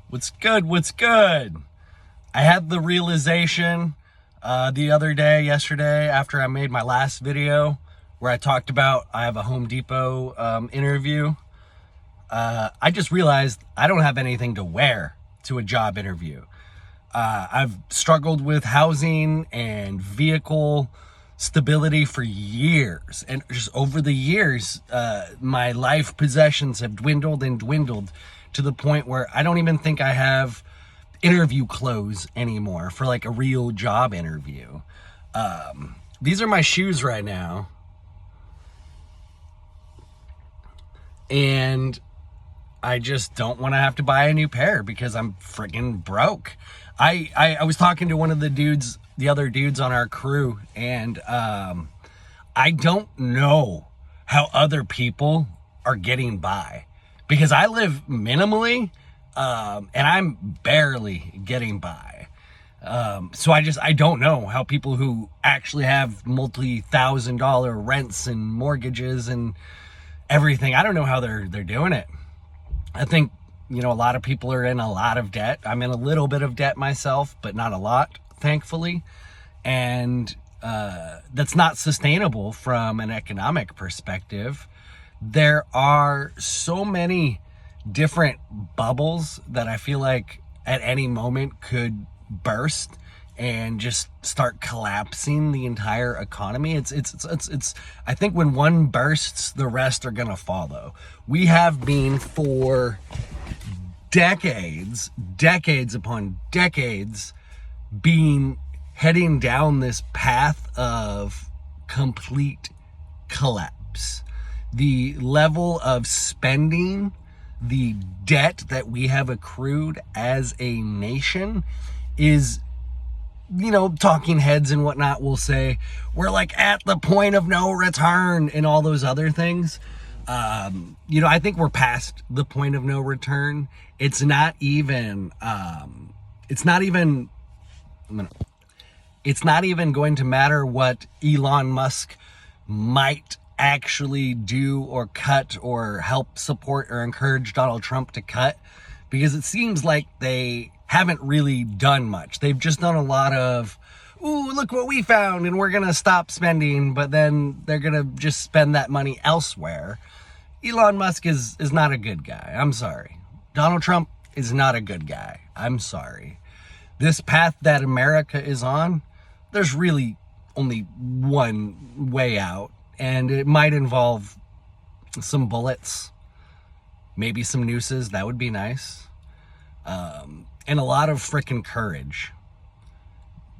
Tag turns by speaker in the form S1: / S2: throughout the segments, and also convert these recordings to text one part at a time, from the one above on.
S1: What's good? What's good? I had the realization the other day, yesterday, after I made my last video where I talked about I have a Home Depot interview. I just realized I don't have anything to wear to a job interview. I've struggled with housing and vehicle stability for years, and just over the years my life possessions have dwindled and dwindled to the point where I don't even think I have interview clothes anymore for like a real job interview. These are my shoes right now, and I just don't want to have to buy a new pair because I'm freaking broke. I was talking to one of the other dudes on our crew, and I don't know how other people are getting by because I live minimally, and I'm barely getting by. So I don't know how people who actually have multi-$1,000 rents and mortgages and everything, I don't know how they're doing it. I think, a lot of people are in a lot of debt. I'm in a little bit of debt myself, but not a lot, thankfully. And that's not sustainable from an economic perspective. There are so many different bubbles that I feel like at any moment could burst and just start collapsing the entire economy. It's I think when one bursts, the rest are gonna follow. We have been for decades upon decades heading down this path of complete collapse. The level of spending, the debt that we have accrued as a nation is, talking heads and whatnot will say we're like at the point of no return and all those other things. I think we're past the point of no return. It's not even going to matter what Elon Musk might actually do or cut or help support or encourage Donald Trump to cut, because it seems like they haven't really done much. They've just done a lot of, ooh, look what we found and we're gonna stop spending, but then they're gonna just spend that money elsewhere. Elon Musk is not a good guy. I'm sorry. Donald Trump is not a good guy. I'm sorry. This path that America is on, there's really only one way out, and it might involve some bullets, maybe some nooses. That would be nice. And a lot of freaking courage.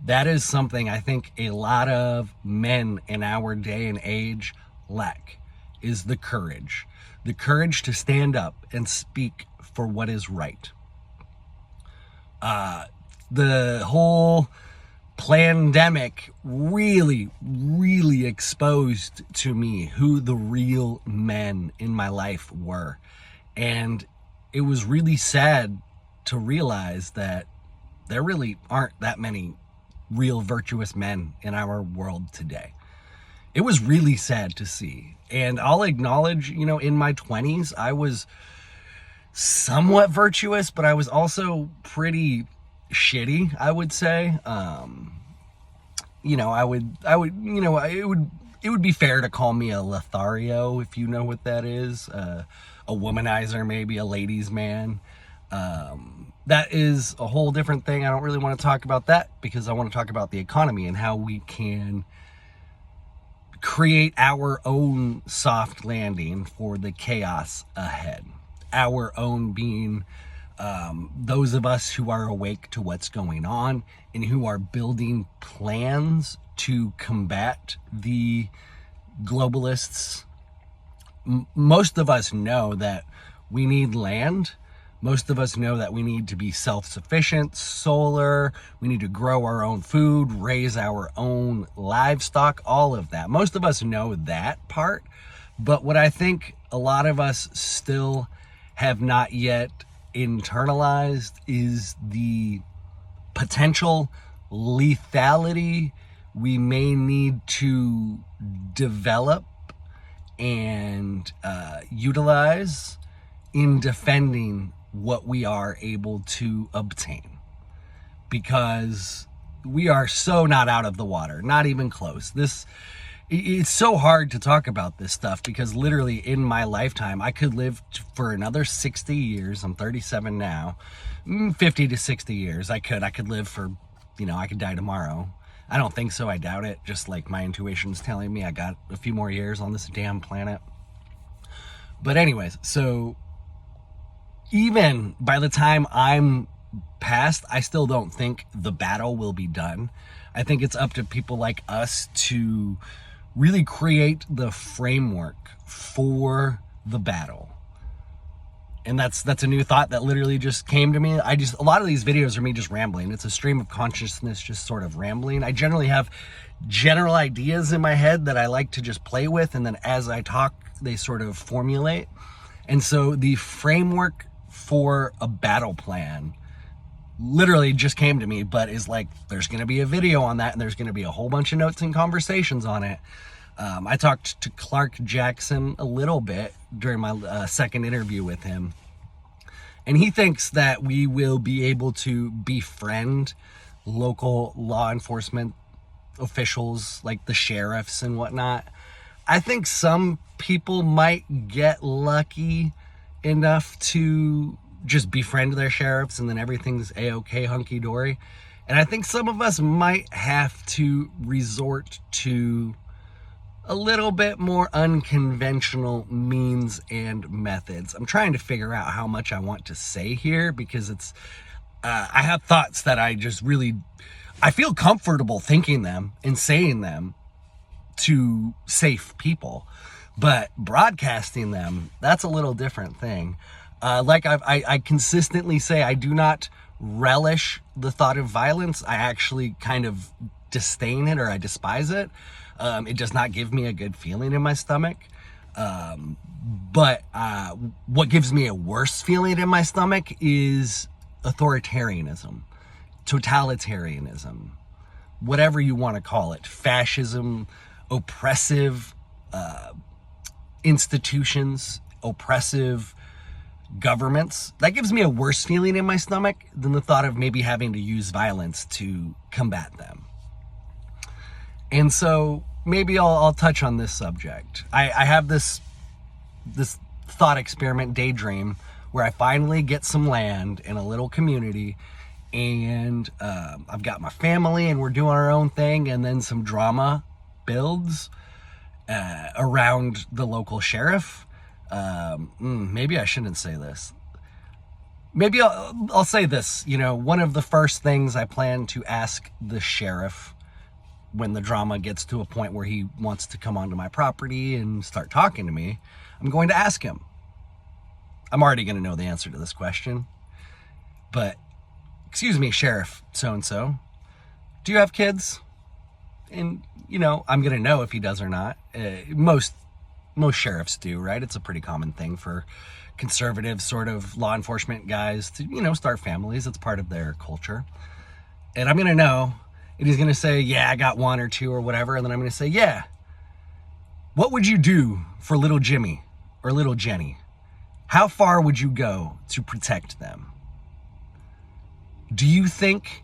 S1: That is something I think a lot of men in our day and age lack, is the courage. The courage to stand up and speak for what is right. The whole pandemic really exposed to me who the real men in my life were. And it was really sad to realize that there really aren't that many real virtuous men in our world today. It was really sad to see. And I'll acknowledge, in my 20s, I was somewhat virtuous, but I was also pretty shitty, I would say. It would be fair to call me a Lothario, if you know what that is. A womanizer, maybe a ladies' man. That is a whole different thing. I don't really want to talk about that because I want to talk about the economy and how we can create our own soft landing for the chaos ahead. Our own being those of us who are awake to what's going on and who are building plans to combat the globalists. Most of us know that we need land. Most of us know that we need to be self-sufficient, solar, we need to grow our own food, raise our own livestock, all of that. Most of us know that part, but what I think a lot of us still have not yet internalized is the potential lethality we may need to develop and utilize in defending what we are able to obtain, because we are so not out of the water, not even close. It's so hard to talk about this stuff because literally in my lifetime, I could live for another 60 years. I'm 37 now, 50 to 60 years. I could live for, I could die tomorrow. I don't think so. I doubt it. Just like my intuition's telling me I got a few more years on this damn planet. But anyways, so even by the time I'm past, I still don't think the battle will be done. I think it's up to people like us to really create the framework for the battle. And that's a new thought that literally just came to me. A lot of these videos are me just rambling. It's a stream of consciousness, just sort of rambling. I generally have general ideas in my head that I like to just play with, and then as I talk, they sort of formulate. And so the framework for a battle plan literally just came to me, but is like, there's going to be a video on that, and there's going to be a whole bunch of notes and conversations on it. I talked to Clark Jackson a little bit during my second interview with him, and he thinks that we will be able to befriend local law enforcement officials like the sheriffs and whatnot. I think some people might get lucky enough to just befriend their sheriffs and then everything's a-okay, hunky-dory. And I think some of us might have to resort to a little bit more unconventional means and methods. I'm trying to figure out how much I want to say here, because I have thoughts that I feel comfortable thinking them and saying them to safe people, but broadcasting them, that's a little different thing. Like I consistently say, I do not relish the thought of violence. I actually kind of disdain it, or I despise it. It does not give me a good feeling in my stomach. But what gives me a worse feeling in my stomach is authoritarianism, totalitarianism, whatever you want to call it, fascism, oppressive institutions, oppressive governments. That gives me a worse feeling in my stomach than the thought of maybe having to use violence to combat them. And so maybe I'll touch on this subject. I have this thought experiment, daydream, where I finally get some land in a little community, and I've got my family and we're doing our own thing, and then some drama builds around the local sheriff. Maybe I shouldn't say this. Maybe I'll say this. One of the first things I plan to ask the sheriff when the drama gets to a point where he wants to come onto my property and start talking to me, I'm going to ask him. I'm already going to know the answer to this question, but excuse me, Sheriff so-and-so, do you have kids? And, I'm going to know if he does or not. Most sheriffs do, right? It's a pretty common thing for conservative sort of law enforcement guys to, start families. It's part of their culture. And I'm going to know, and he's going to say, yeah, I got one or two or whatever. And then I'm going to say, yeah, what would you do for little Jimmy or little Jenny? How far would you go to protect them? Do you think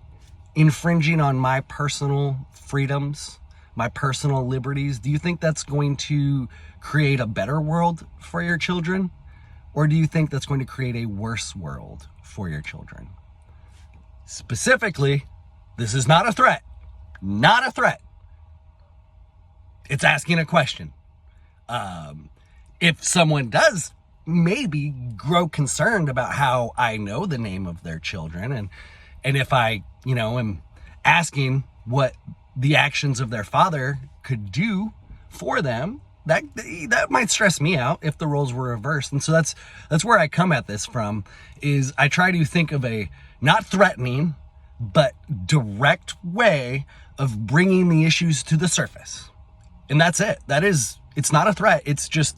S1: infringing on my personal freedoms, my personal liberties, do you think that's going to create a better world for your children? Or do you think that's going to create a worse world for your children? Specifically, this is not a threat. Not a threat. It's asking a question. If someone does maybe grow concerned about how I know the name of their children, and if I, am asking what the actions of their father could do for them, that might stress me out if the roles were reversed. And so that's where I come at this from, is I try to think of a not threatening, but direct way of bringing the issues to the surface. And that's it. It's not a threat. It's just,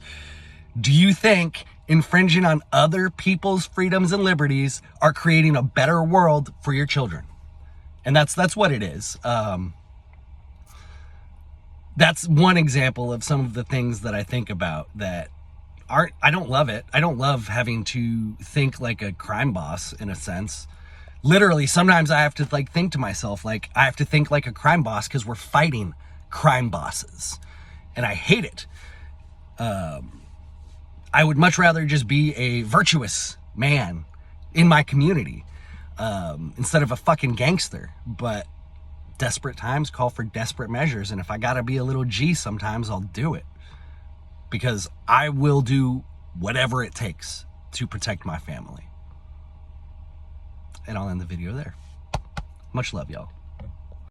S1: do you think infringing on other people's freedoms and liberties are creating a better world for your children? And that's what it is. That's one example of some of the things that I think about that I don't love it. I don't love having to think like a crime boss in a sense. Literally, sometimes I have to like think to myself, like I have to think like a crime boss because we're fighting crime bosses. And I hate it. I would much rather just be a virtuous man in my community instead of a fucking gangster. But desperate times call for desperate measures. And if I gotta be a little G sometimes, I'll do it. Because I will do whatever it takes to protect my family. And I'll end the video there. Much love, y'all.